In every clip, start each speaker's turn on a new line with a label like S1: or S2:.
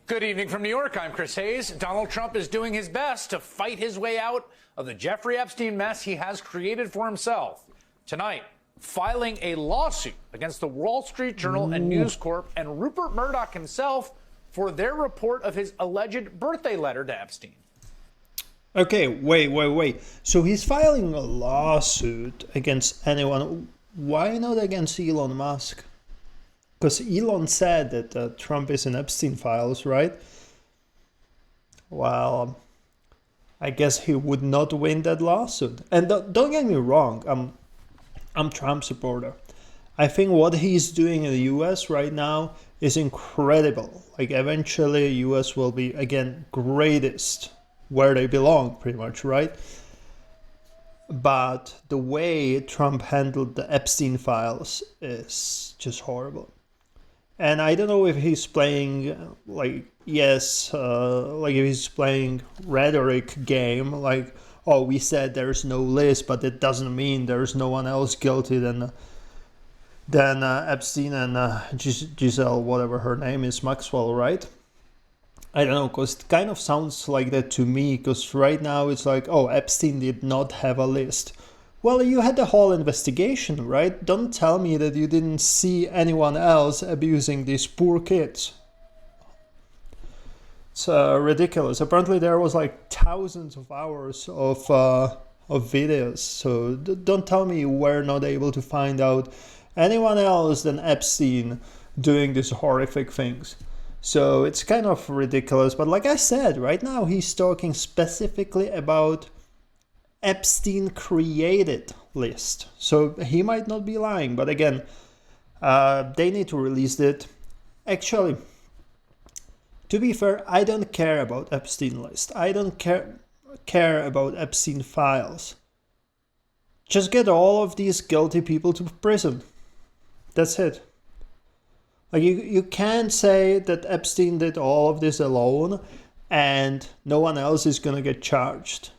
S1: Good evening from New York. I'm Chris Hayes. Donald Trump is doing his best to fight his way out of the Jeffrey Epstein mess he has created for himself. Tonight, filing a lawsuit against the Wall Street Journal and News Corp and Rupert Murdoch himself for their report of his alleged birthday letter to Epstein.
S2: Okay, wait. So he's filing a lawsuit against anyone. Why not against Elon Musk? Because Elon said that Trump is in Epstein files, right? Well, I guess he would not win that lawsuit. And don't get me wrong, I'm Trump supporter. I think what he's doing in the US right now is incredible. Like eventually US will be, again, greatest where they belong, pretty much, right? But the way Trump handled the Epstein files is just horrible. And I don't know if he's playing, if he's playing rhetoric game, like, oh, we said there's no list, but it doesn't mean there's no one else guilty than Epstein and Giselle, whatever her name is, Maxwell, right? I don't know, because it kind of sounds like that to me, because right now it's like, oh, Epstein did not have a list. Well, you had the whole investigation, right? Don't tell me that you didn't see anyone else abusing these poor kids. It's ridiculous. Apparently there was like thousands of hours of videos. So don't tell me you were not able to find out anyone else than Epstein doing these horrific things. So it's kind of ridiculous. But like I said, right now he's talking specifically about Epstein created list. So he might not be lying, but again, they need to release it. Actually, to be fair, I don't care about Epstein list. I don't care about Epstein files. Just get all of these guilty people to prison. That's it. Like you can't say that Epstein did all of this alone and no one else is gonna get charged.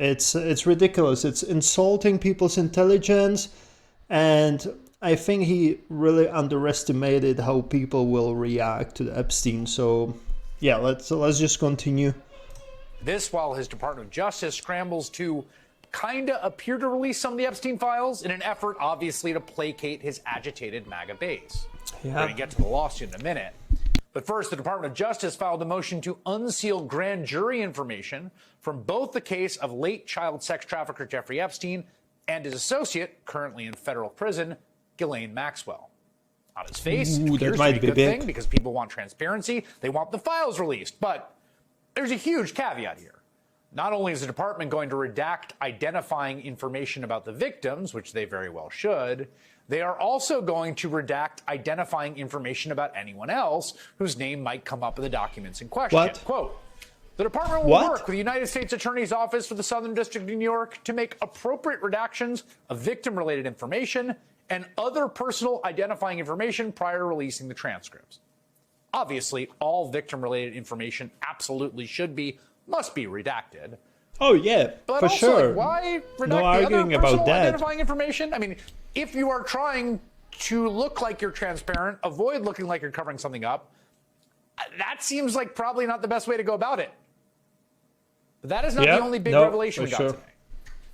S2: It's ridiculous. It's insulting people's intelligence, and I think he really underestimated how people will react to Epstein. So, yeah, let's just continue.
S1: This while his Department of Justice scrambles to kind of appear to release some of the Epstein files in an effort, obviously, to placate his agitated MAGA base. Yeah. We're going to get to the lawsuit in a minute. But first, the Department of Justice filed a motion to unseal grand jury information from both the case of late child sex trafficker Jeffrey Epstein and his associate, currently in federal prison, Ghislaine Maxwell. On its face, it appears to be a good thing because people want transparency. They want the files released. But there's a huge caveat here. Not only is the department going to redact identifying information about the victims, which they very well should, they are also going to redact identifying information about anyone else whose name might come up in the documents in question.
S2: What?
S1: Quote, the department will work with the United States Attorney's Office for the Southern District of New York to make appropriate redactions of victim-related information and other personal identifying information prior to releasing the transcripts. Obviously, all victim-related information absolutely must be redacted.
S2: Oh, yeah,
S1: but
S2: for
S1: also,
S2: sure.
S1: Like, why redact
S2: no
S1: the
S2: arguing
S1: other personal
S2: about that.
S1: Identifying information? I mean, if you are trying to look like you're transparent, avoid looking like you're covering something up, that seems like probably not the best way to go about it. But that is not the only big revelation we got today.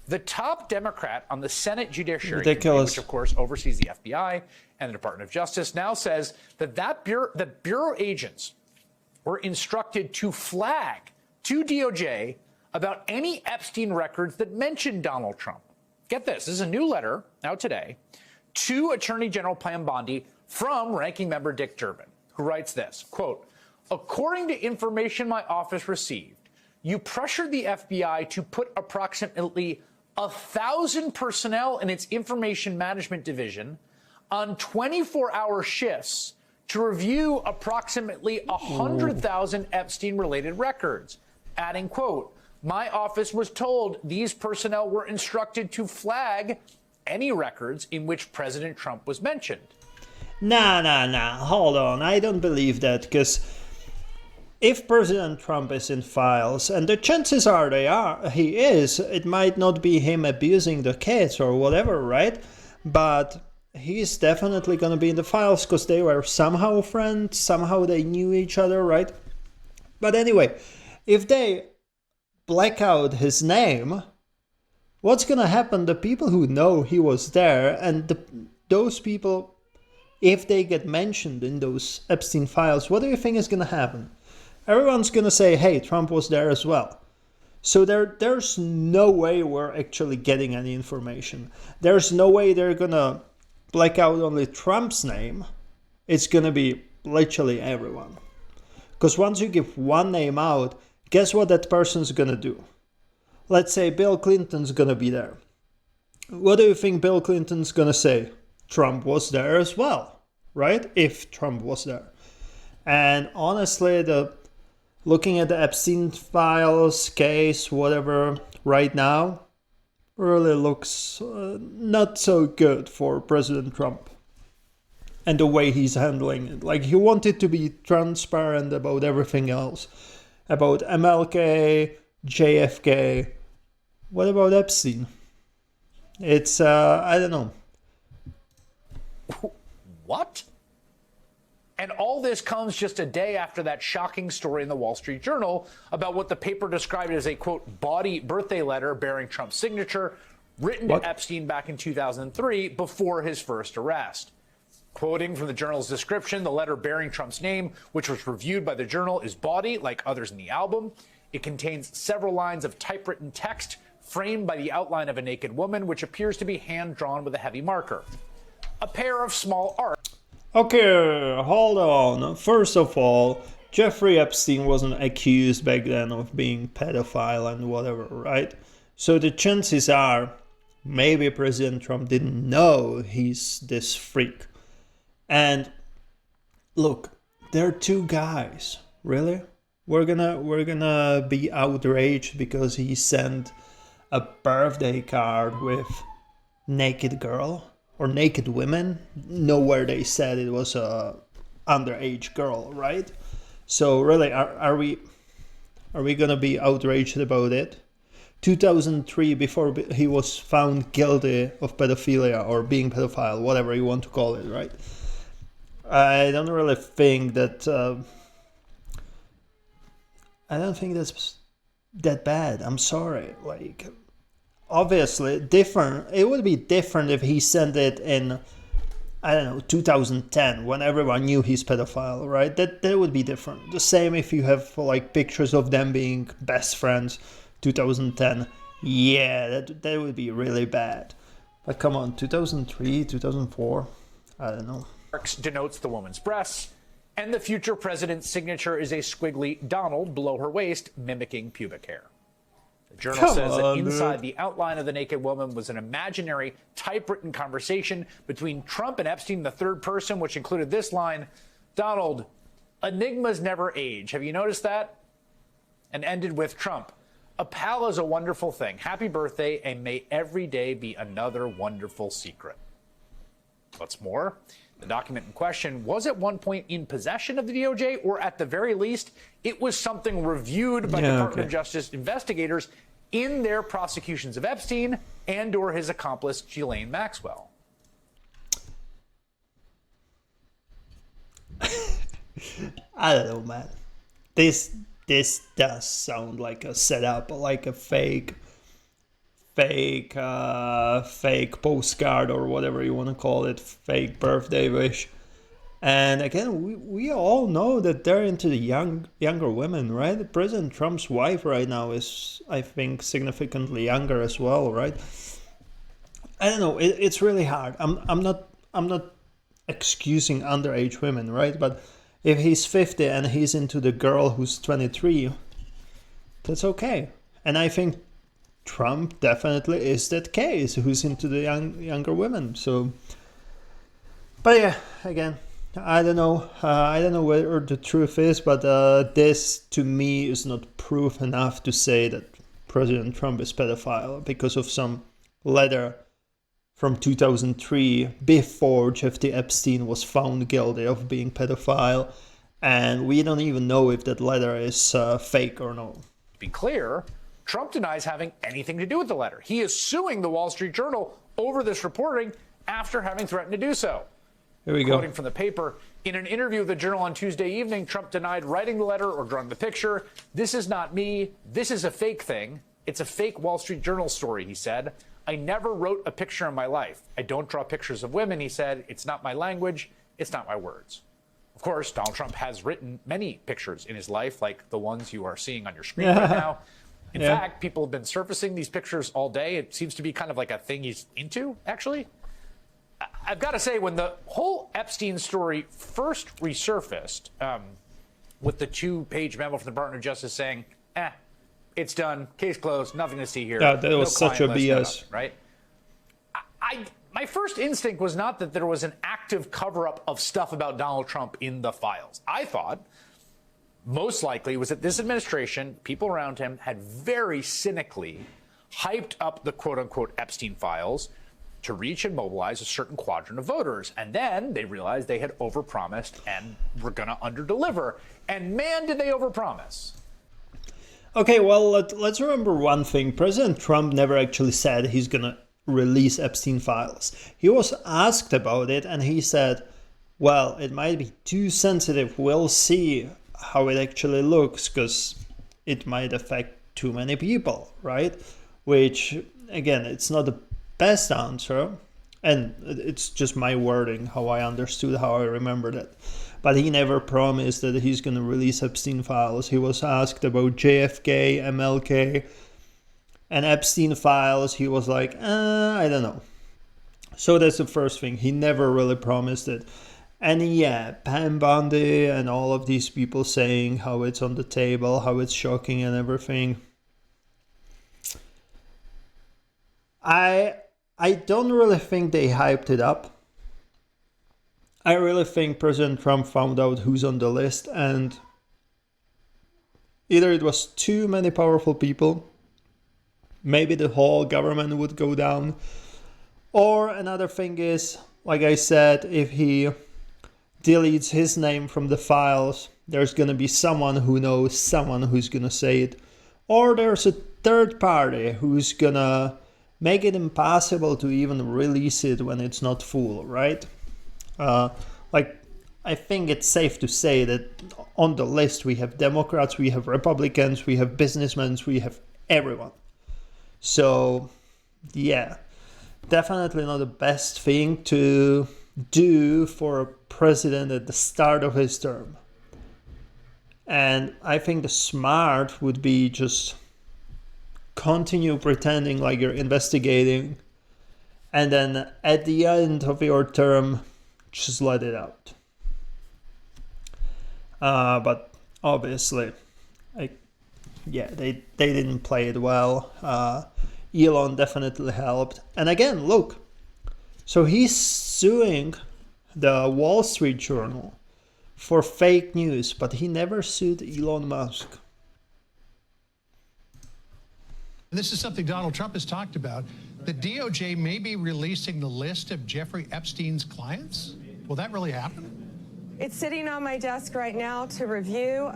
S1: The top Democrat on the Senate Judiciary Committee, which of course oversees the FBI and the Department of Justice, now says that the Bureau agents were instructed to flag to DOJ about any Epstein records that mention Donald Trump. Get this is a new letter out today to Attorney General Pam Bondi from Ranking Member Dick Durbin, who writes this, quote, according to information my office received, you pressured the FBI to put approximately 1,000 personnel in its information management division on 24-hour shifts to review approximately 100,000 Epstein-related records, adding, quote, my office was told these personnel were instructed to flag any records in which President Trump was mentioned.
S2: Nah, hold on. I don't believe that, because if President Trump is in files, and the chances are he is, it might not be him abusing the kids or whatever, right? But he's definitely going to be in the files because they were somehow friends, somehow they knew each other, right? But anyway, if they black out his name, what's gonna happen? The people who know he was there, and those people, if they get mentioned in those Epstein files, what do you think is gonna happen? Everyone's gonna say, hey, Trump was there as well. So there's no way we're actually getting any information. There's no way they're gonna black out only Trump's name. It's gonna be literally everyone. Because once you give one name out, guess what that person's gonna do? Let's say Bill Clinton's gonna be there. What do you think Bill Clinton's gonna say? Trump was there as well, right? If Trump was there. And honestly, looking at the Epstein files, case, whatever, right now, really looks not so good for President Trump. And the way he's handling it. Like, he wanted to be transparent about everything else. About MLK, JFK. What about Epstein? It's, I don't know.
S1: What? And all this comes just a day after that shocking story in the Wall Street Journal about what the paper described as a, quote, bawdy birthday letter bearing Trump's signature, written to Epstein back in 2003 before his first arrest. Quoting from the Journal's description, the letter bearing Trump's name, which was reviewed by the Journal, is bawdy, like others in the album. It contains several lines of typewritten text framed by the outline of a naked woman, which appears to be hand-drawn with a heavy marker. A pair of small arcs.
S2: Okay, hold on. First of all, Jeffrey Epstein wasn't accused back then of being pedophile and whatever, right? So the chances are maybe President Trump didn't know he's this freak. And look, they're two guys. Really? We're gonna be outraged because he sent a birthday card with naked girl or naked women. Nowhere they said it was a underage girl, right? So really, are we gonna be outraged about it? 2003, before he was found guilty of pedophilia or being pedophile, whatever you want to call it, right? I don't really think that. I don't think that's that bad. I'm sorry. Like, obviously, different. It would be different if he sent it in, I don't know, 2010, when everyone knew he's pedophile, right? That would be different. The same if you have like pictures of them being best friends, 2010. Yeah, that would be really bad. But come on, 2003, 2004, I don't know.
S1: Denotes the woman's breasts, and the future president's signature is a squiggly Donald below her waist, mimicking pubic hair. The Journal says that inside the outline of the naked woman was an imaginary typewritten conversation between Trump and Epstein, the third person, which included this line: Donald, enigmas never age. Have you noticed that? And ended with Trump: a pal is a wonderful thing. Happy birthday, and may every day be another wonderful secret. What's more, the document in question was at one point in possession of the DOJ, or at the very least, it was something reviewed by Department of Justice investigators in their prosecutions of Epstein and or his accomplice, Ghislaine Maxwell.
S2: I don't know, man. This does sound like a setup, like a fake postcard or whatever you want to call it, fake birthday wish. And again, we all know that they're into the younger women, right? President Trump's wife right now is, I think, significantly younger as well, right? I don't know. It's really hard. I'm not excusing underage women, right? But if he's 50 and he's into the girl who's 23, that's okay. And I think Trump definitely is that case, who's into the younger women. So, but yeah, again, I don't know. I don't know where the truth is, but this to me is not proof enough to say that President Trump is pedophile because of some letter from 2003 before Jeffrey Epstein was found guilty of being pedophile, and we don't even know if that letter is fake or not.
S1: To be clear, Trump denies having anything to do with the letter. He is suing the Wall Street Journal over this reporting after having threatened to do so.
S2: Here we go.
S1: Quoting from the paper, In an interview with the Journal on Tuesday evening, Trump denied writing the letter or drawing the picture. "This is not me. This is a fake thing. It's a fake Wall Street Journal story," he said. "I never wrote a picture in my life. I don't draw pictures of women," he said. "It's not my language. It's not my words." Of course, Donald Trump has written many pictures in his life, like the ones you are seeing on your screen right now. In fact, people have been surfacing these pictures all day. It seems to be kind of like a thing he's into, actually. I've got to say, when the whole Epstein story first resurfaced, with the 2-page memo from the Department of Justice saying, it's done, case closed, nothing to see here.
S2: Yeah, that was such a BS.
S1: Nothing, right? My first instinct was not that there was an active cover-up of stuff about Donald Trump in the files. I thought most likely was that this administration, people around him, had very cynically hyped up the quote-unquote Epstein files to reach and mobilize a certain quadrant of voters. And then they realized they had overpromised and were going to underdeliver. And man, did they overpromise.
S2: Okay, well, let's remember one thing. President Trump never actually said he's going to release Epstein files. He was asked about it and he said, well, it might be too sensitive. We'll see how it actually looks because it might affect too many people, right? Which, again, it's not the best answer, and it's just my wording, how I understood, how I remembered it. But he never promised that he's going to release Epstein files. He was asked about JFK, MLK, and Epstein files. He was like, I don't know. So that's the first thing. He never really promised it. And yeah, Pam Bondi and all of these people saying how it's on the table, how it's shocking and everything. I don't really think they hyped it up. I really think President Trump found out who's on the list, and either it was too many powerful people, maybe the whole government would go down, or another thing is, like I said, if he deletes his name from the files, there's going to be someone who knows someone who's going to say it, or there's a third party who's going to make it impossible to even release it when it's not full, right? I think it's safe to say that on the list we have Democrats, we have Republicans, we have businessmen, we have everyone. So, yeah, definitely not the best thing to do for a president at the start of his term. And I think the smart would be just continue pretending like you're investigating, and then at the end of your term, just let it out. But obviously, they didn't play it well. Elon definitely helped. And again, look, so he's suing the Wall Street Journal for fake news, but he never sued Elon Musk.
S3: This is something Donald Trump has talked about. The DOJ may be releasing the list of Jeffrey Epstein's clients. Will that really happen?
S4: It's sitting on my desk right now to review.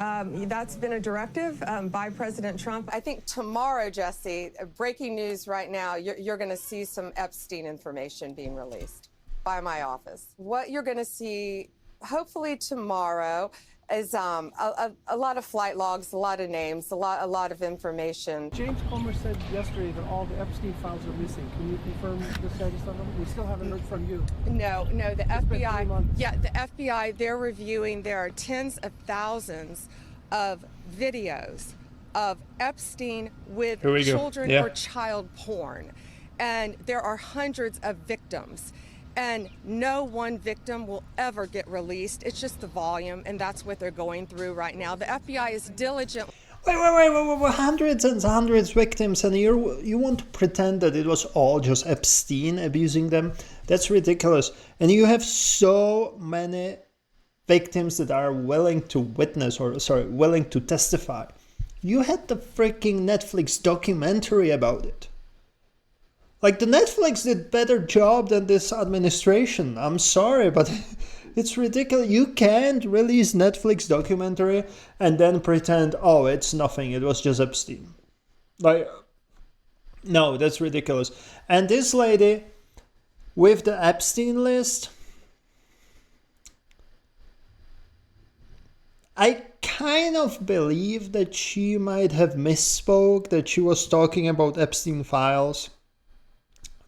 S4: That's been a directive by President Trump.
S5: I think tomorrow, Jesse, breaking news right now, you're going to see some Epstein information being released by my office. What you're going to see, hopefully tomorrow, is a lot of flight logs, a lot of names, a lot of information.
S6: James Comer said yesterday that all the Epstein files are missing. Can you confirm the status of them? We still haven't heard from you.
S4: No, the FBI. Yeah, the FBI, they're reviewing. There are tens of thousands of videos of Epstein with children or child porn. And there are hundreds of victims. And no one victim will ever get released. It's just the volume, and that's what they're going through right now. The FBI is diligent.
S2: Wait, hundreds and hundreds of victims, and you want to pretend that it was all just Epstein abusing them? That's ridiculous. And you have so many victims that are willing to witness, willing to testify. You had the freaking Netflix documentary about it. Like, the Netflix did better job than this administration. I'm sorry, but it's ridiculous. You can't release Netflix documentary and then pretend, oh, it's nothing. It was just Epstein. Like, no, that's ridiculous. And this lady with the Epstein list, I kind of believe that she might have misspoke, that she was talking about Epstein files.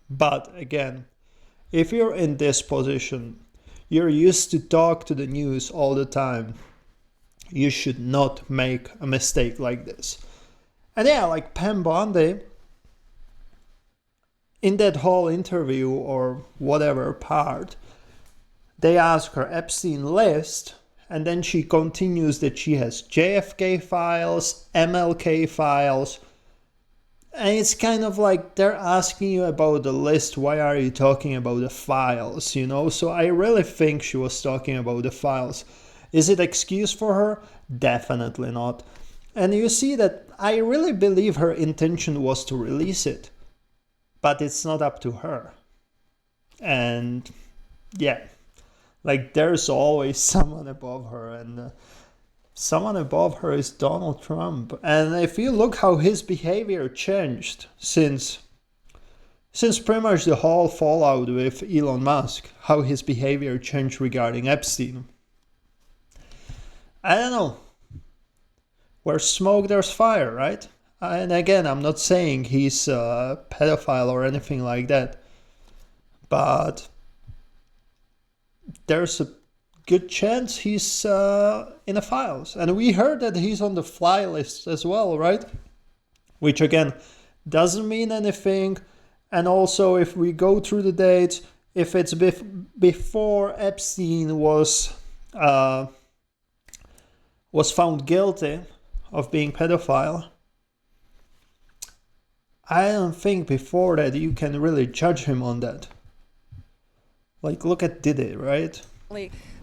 S2: But again, if you're in this position, you're used to talk to the news all the time, you should not make a mistake like this. And yeah, like Pam Bondi, in that whole interview or whatever part, they ask her Epstein list, and then she continues that she has JFK files, MLK files, and it's kind of like they're asking you about the list, why are you talking about the files, you know? So I really think she was talking about the files. Is it excuse for her? Definitely not. And you see that I really believe her intention was to release it, but it's not up to her. And yeah, like there's always someone above her, and someone above her is Donald Trump. And if you look how his behavior changed since pretty much the whole fallout with Elon Musk, how his behavior changed regarding Epstein, I don't know. Where's smoke, there's fire, right? And again, I'm not saying he's a pedophile or anything like that, but there's a good chance he's in the files. And we heard that he's on the fly list as well, right? Which again, doesn't mean anything. And also, if we go through the dates, if it's before Epstein was found guilty of being pedophile, I don't think before that you can really judge him on that. Like, look at Diddy, right?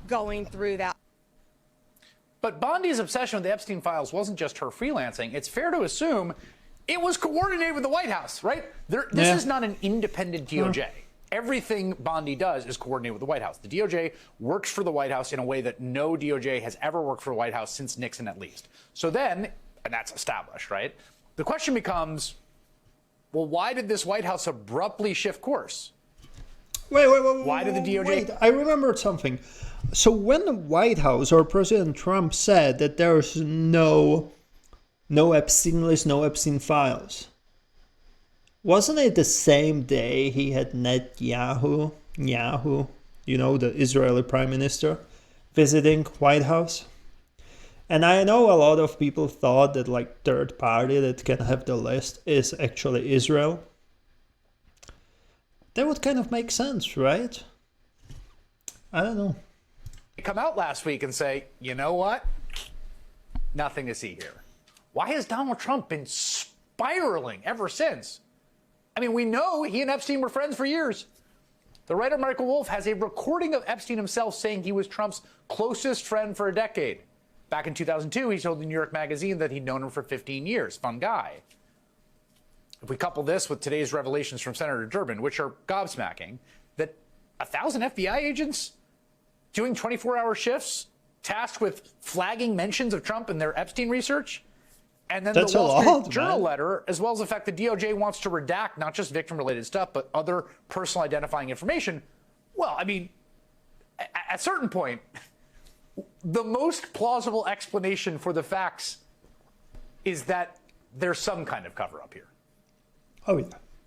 S4: Going through that.
S1: But Bondi's obsession with the Epstein files wasn't just her freelancing. It's fair to assume it was coordinated with the White House, right? This is not an independent DOJ. Everything Bondi does is coordinated with the White House. The DOJ works for the White House in a way that no DOJ has ever worked for the White House since Nixon, at least. So then, and that's established, right? The question becomes, well, why did this White House abruptly shift course?
S2: Wait.
S1: Why did the DOJ?
S2: Wait, I remembered something. So when the White House or President Trump said that there's no Epstein list, no Epstein files, wasn't it the same day he had Netanyahu, you know, the Israeli prime minister, visiting White House? And I know a lot of people thought that like third party that can have the list is actually Israel. That would kind of make sense, right? I don't know.
S1: Come out last week and say, you know what? Nothing to see here. Why has Donald Trump been spiraling ever since? I mean, we know he and Epstein were friends for years. The writer Michael Wolff has a recording of Epstein himself saying he was Trump's closest friend for a decade. Back in 2002, he told the New York Magazine that he'd known him for 15 years. Fun guy. If we couple this with today's revelations from Senator Durbin, which are gobsmacking, that 1,000 FBI agents doing 24-hour shifts tasked with flagging mentions of Trump in their Epstein research, and then
S2: That's
S1: the Wall Street
S2: man.
S1: Journal letter, as well as the fact that DOJ wants to redact not just victim-related stuff, but other personal identifying information. Well, I mean, at a certain point, the most plausible explanation for the facts is that there's some kind of cover-up here.
S2: Oh yeah,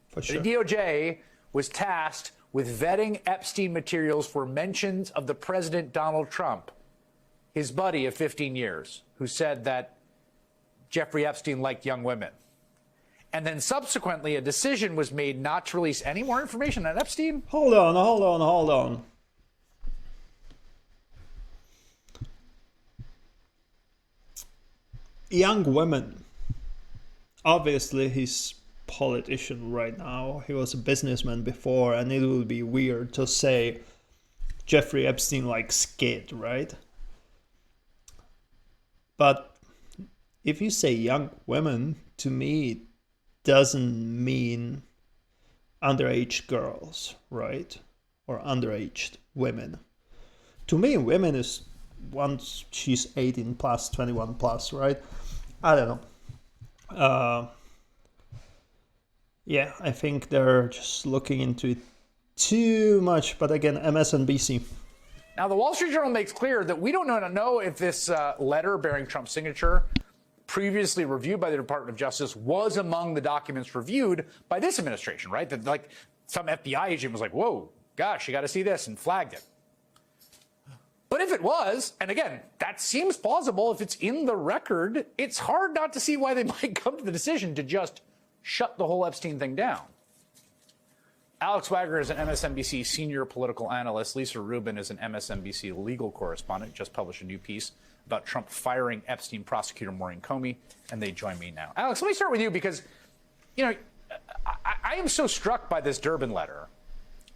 S2: for sure.
S1: The DOJ was tasked with vetting Epstein materials for mentions of the President Donald Trump, his buddy of 15 years, who said that Jeffrey Epstein liked young women. And then subsequently, a decision was made not to release any more information on Epstein.
S2: Hold on. Young women. Obviously, he's politician right now. He was a businessman before, and it would be weird to say Jeffrey Epstein likes kids, right? But if you say young women, to me, it doesn't mean underage girls, right? Or underage women. To me, women is once she's 18 plus, 21 plus, right? I don't know. Yeah, I think they're just looking into it too much. But again, MSNBC.
S1: Now, the Wall Street Journal makes clear that we don't know if this letter bearing Trump's signature, previously reviewed by the Department of Justice, was among the documents reviewed by this administration, right? That, like, some FBI agent was like, whoa, gosh, you got to see this, and flagged it. But if it was, and again, that seems plausible, if it's in the record, it's hard not to see why they might come to the decision to just shut the whole Epstein thing down. Alex Wagner is an MSNBC senior political analyst. Lisa Rubin is an MSNBC legal correspondent, just published a new piece about Trump firing Epstein prosecutor Maureen Comey, and they join me now. Alex, let me start with you because, you know, I am so struck by this Durbin letter,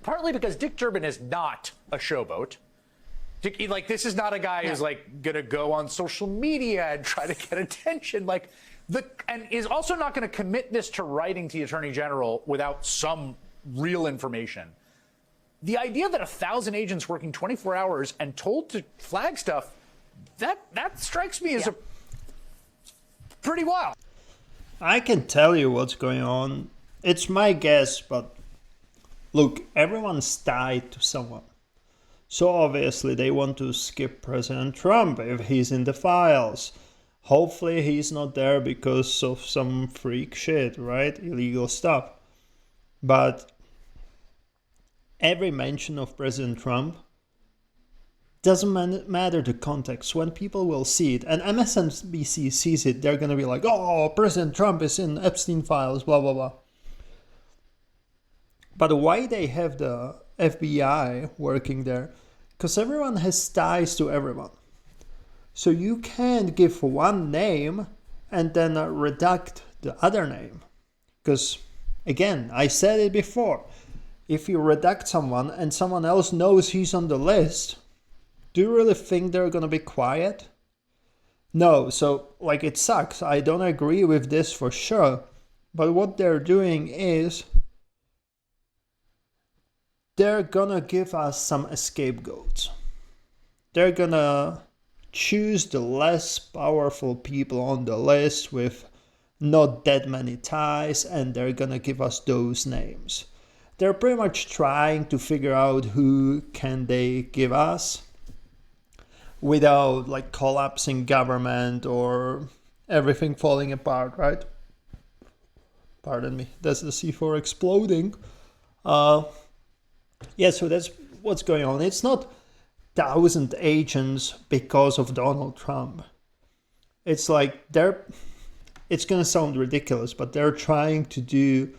S1: partly because Dick Durbin is not a showboat. Like, this is not a guy who's, like, going to go on social media and try to get attention. Like, and is also not going to commit this to writing to the Attorney General without some real information. The idea that 1,000 agents working 24 hours and told to flag stuff, that strikes me as a pretty wild.
S2: I can tell you what's going on. It's my guess, but look, everyone's tied to someone. So obviously they want to skip President Trump if he's in the files. Hopefully he's not there because of some freak shit, right? Illegal stuff. But every mention of President Trump doesn't matter the context. When people will see it, and MSNBC sees it, they're going to be like, oh, President Trump is in Epstein files, blah, blah, blah. But why they have the FBI working there? Because everyone has ties to everyone. So you can't give one name and then redact the other name. Because, again, I said it before. If you redact someone and someone else knows he's on the list, do you really think they're going to be quiet? No, so, like, it sucks. I don't agree with this for sure. But what they're doing is they're gonna give us some scapegoats. They're gonna choose the less powerful people on the list with not that many ties, and they're gonna give us those names. They're pretty much trying to figure out who can they give us without, like, collapsing government or everything falling apart, right? Pardon me, that's the C4 exploding. Yeah, so that's what's going on. It's not 1,000 agents because of Donald Trump. It's like it's going to sound ridiculous, but they're trying to do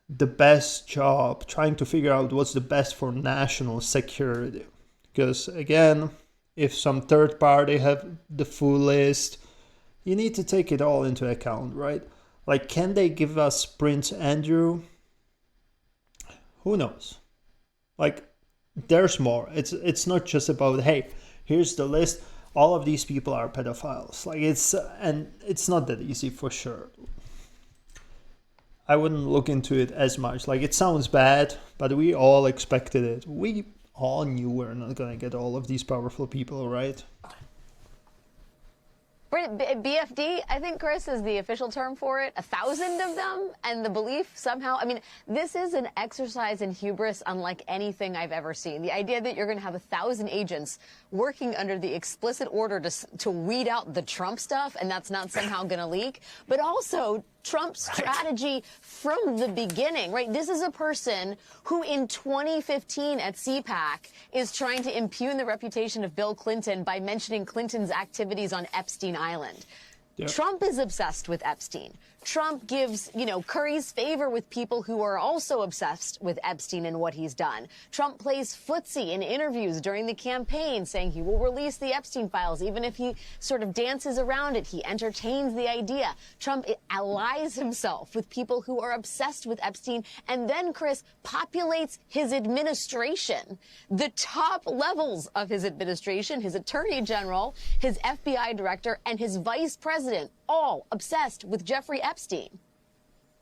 S2: the best job, trying to figure out what's the best for national security. Because, again, if some third party have the full list, you need to take it all into account, right? Like, can they give us Prince Andrew? Who knows? Like, there's more. It's not just about, hey, here's the list. All of these people are pedophiles. Like, it's not that easy for sure. I wouldn't look into it as much. Like, it sounds bad, but we all expected it. We all knew we're not gonna get all of these powerful people, right?
S7: BFD, I think, Chris, is the official term for it. 1,000 of them, and the belief somehow, I mean, this is an exercise in hubris unlike anything I've ever seen. The idea that you're going to have 1,000 agents working under the explicit order to weed out the Trump stuff, and that's not somehow going to leak, but also Trump's strategy from the beginning, right? This is a person who in 2015 at CPAC is trying to impugn the reputation of Bill Clinton by mentioning Clinton's activities on Epstein Island. Yep. Trump is obsessed with Epstein. Trump gives, curries favor with people who are also obsessed with Epstein and what he's done. Trump plays footsie in interviews during the campaign, saying he will release the Epstein files, even if he sort of dances around it. He entertains the idea. Trump allies himself with people who are obsessed with Epstein, and then, Chris, populates his administration. The top levels of his administration, his attorney general, his FBI director, and his vice president, all obsessed with Jeffrey Epstein.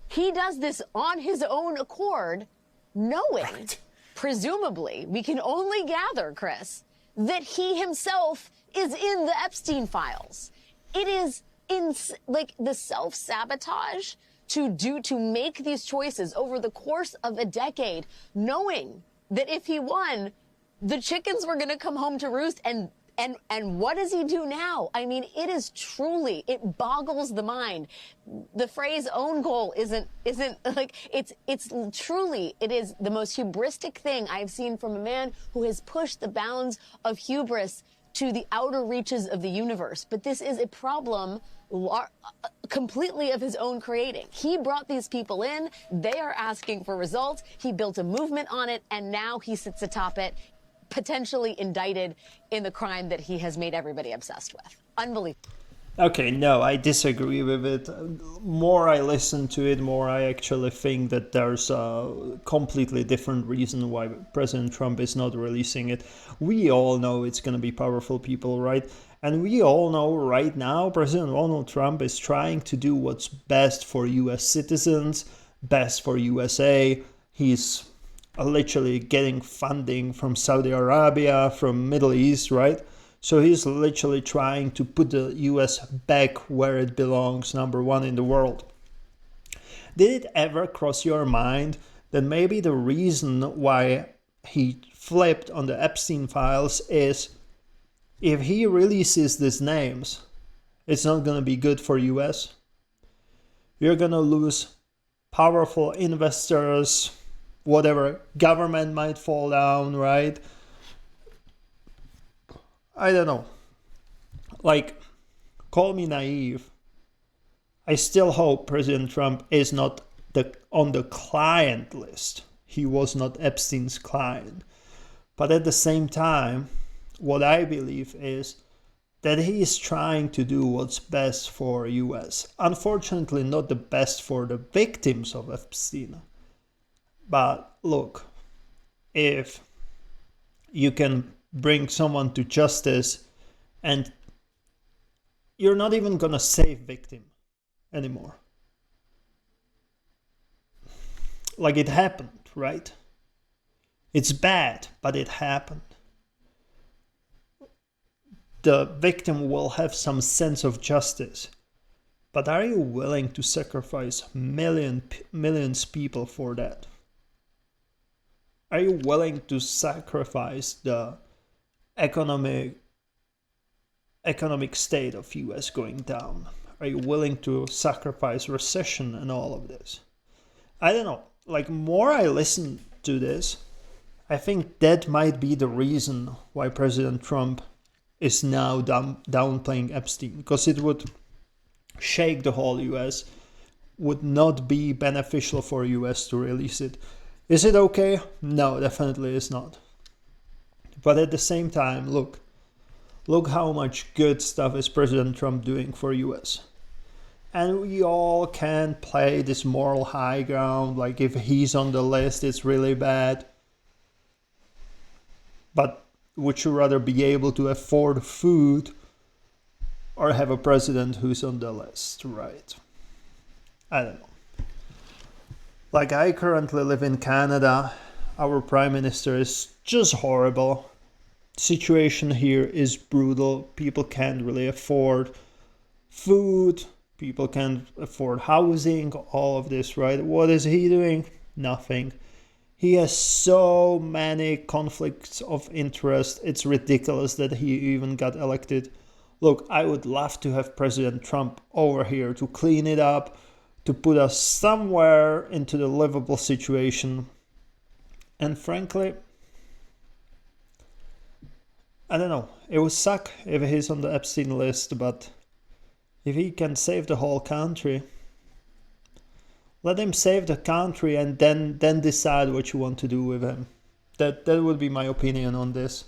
S7: He does this on his own accord, knowing, presumably, we can only gather, Chris, that he himself is in the Epstein files. It is like the self-sabotage to make these choices over the course of a decade, knowing that if he won, the chickens were going to come home to roost. And what does he do now? I mean, it is truly, it boggles the mind. The phrase own goal isn't like, it's truly, it is the most hubristic thing I've seen from a man who has pushed the bounds of hubris to the outer reaches of the universe. But this is a problem completely of his own creating. He brought these people in. They are asking for results. He built a movement on it, and now he sits atop it, potentially indicted in the crime that he has made everybody obsessed with. Unbelievable.
S2: Okay, no, I disagree with it. More I listen to it, more I actually think that there's a completely different reason why President Trump is not releasing it. We all know it's going to be powerful people, right? And we all know right now President Donald Trump is trying to do what's best for US citizens, best for USA. He's literally getting funding from Saudi Arabia, from Middle East, right? So he's literally trying to put the US back where it belongs, number one in the world. Did it ever cross your mind that maybe the reason why he flipped on the Epstein files is if he releases these names, it's not going to be good for US? You're going to lose powerful investors, whatever, government might fall down, right? I don't know. Like, call me naive. I still hope President Trump is not on the client list. He was not Epstein's client. But at the same time, what I believe is that he is trying to do what's best for US. Unfortunately, not the best for the victims of Epstein. But look, if you can bring someone to justice and you're not even gonna save victim anymore. Like, it happened, right? It's bad, but it happened. The victim will have some sense of justice. But are you willing to sacrifice millions people for that? Are you willing to sacrifice the economic state of US going down? Are you willing to sacrifice recession and all of this? I don't know. Like, more I listen to this, I think that might be the reason why President Trump is now downplaying Epstein, because it would shake the whole US, would not be beneficial for US to release it. Is it okay? No, definitely it's not. But at the same time, look how much good stuff is President Trump doing for US. And we all can play this moral high ground, like if he's on the list, it's really bad. But would you rather be able to afford food or have a president who's on the list, right? I don't know. Like, I currently live in Canada. Our prime minister is just horrible. Situation here is brutal. People can't really afford food. People can't afford housing, all of this, right? What is he doing? Nothing. He has so many conflicts of interest. It's ridiculous that he even got elected. Look, I would love to have President Trump over here to clean it up, to put us somewhere into the livable situation. And frankly, I don't know. It would suck if he's on the Epstein list, but if he can save the whole country, let him save the country and then decide what you want to do with him. That would be my opinion on this.